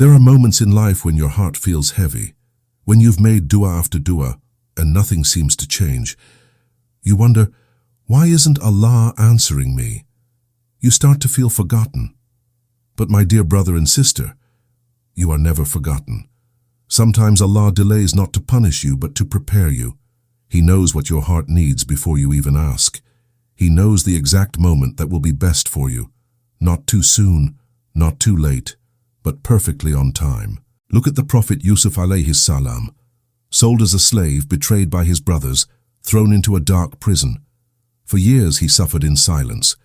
There are moments in life when your heart feels heavy, when you've made dua after dua and nothing seems to change. You wonder, why isn't Allah answering me? You start to feel forgotten. But my dear brother and sister, you are never forgotten. Sometimes Allah delays not to punish you, but to prepare you. He knows what your heart needs before you even ask. He knows the exact moment that will be best for you. Not too soon, not too late, but perfectly on time. Look at the Prophet Yusuf alayhi salam, sold as a slave, betrayed by his brothers, thrown into a dark prison. For years he suffered in silence.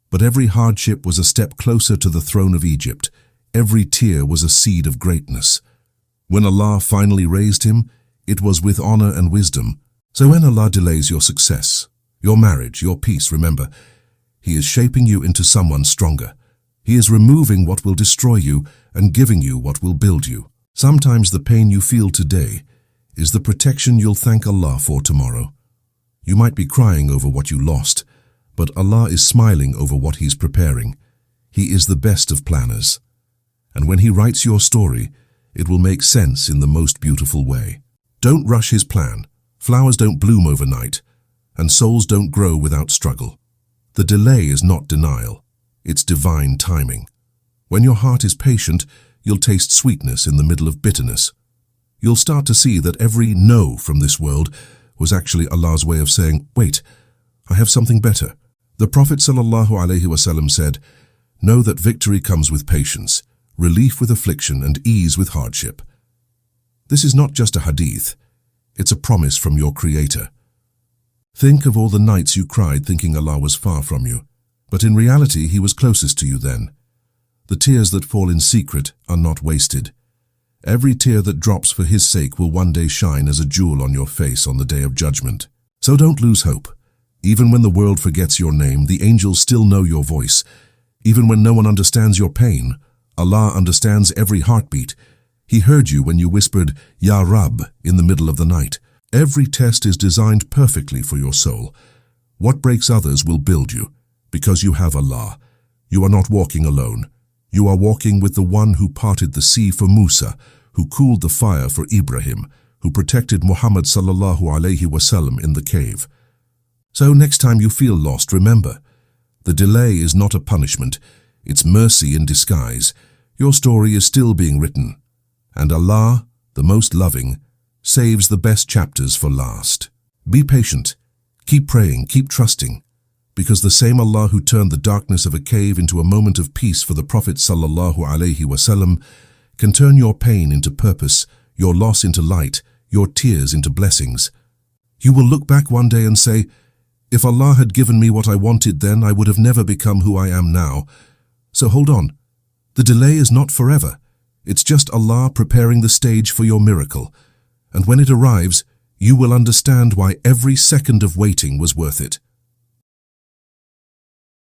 But every hardship was a step closer to the throne of Egypt. Every tear was a seed of greatness. When Allah finally raised him, it was with honor and wisdom. So when Allah delays your success, your marriage, your peace, remember, He is shaping you into someone stronger. He is removing what will destroy you and giving you what will build you. Sometimes the pain you feel today is the protection you'll thank Allah for tomorrow. You might be crying over what you lost, but Allah is smiling over what He's preparing. He is the best of planners. And when He writes your story, it will make sense in the most beautiful way. Don't rush His plan. Flowers don't bloom overnight, and souls don't grow without struggle. The delay is not denial. It's divine timing. When your heart is patient, you'll taste sweetness in the middle of bitterness. You'll start to see that every no from this world was actually Allah's way of saying, wait, I have something better. The Prophet ﷺ said, know that victory comes with patience, relief with affliction, and ease with hardship. This is not just a hadith. It's a promise from your Creator. Think of all the nights you cried thinking Allah was far from you. But in reality, He was closest to you then. The tears that fall in secret are not wasted. Every tear that drops for His sake will one day shine as a jewel on your face on the day of judgment. So don't lose hope. Even when the world forgets your name, the angels still know your voice. Even when no one understands your pain, Allah understands every heartbeat. He heard you when you whispered, Ya Rab, in the middle of the night. Every test is designed perfectly for your soul. What breaks others will build you. Because you have Allah, you are not walking alone. You are walking with the one who parted the sea for Musa, who cooled the fire for Ibrahim, who protected Muhammad sallallahu alayhi wasallam in the cave. So next time you feel lost, remember, the delay is not a punishment, it's mercy in disguise. Your story is still being written. And Allah, the most loving, saves the best chapters for last. Be patient, keep praying, keep trusting. Because the same Allah who turned the darkness of a cave into a moment of peace for the Prophet sallallahu alaihi wasallam can turn your pain into purpose, your loss into light, your tears into blessings. You will look back one day and say, if Allah had given me what I wanted then, I would have never become who I am now. So hold on. The delay is not forever. It's just Allah preparing the stage for your miracle. And when it arrives, you will understand why every second of waiting was worth it.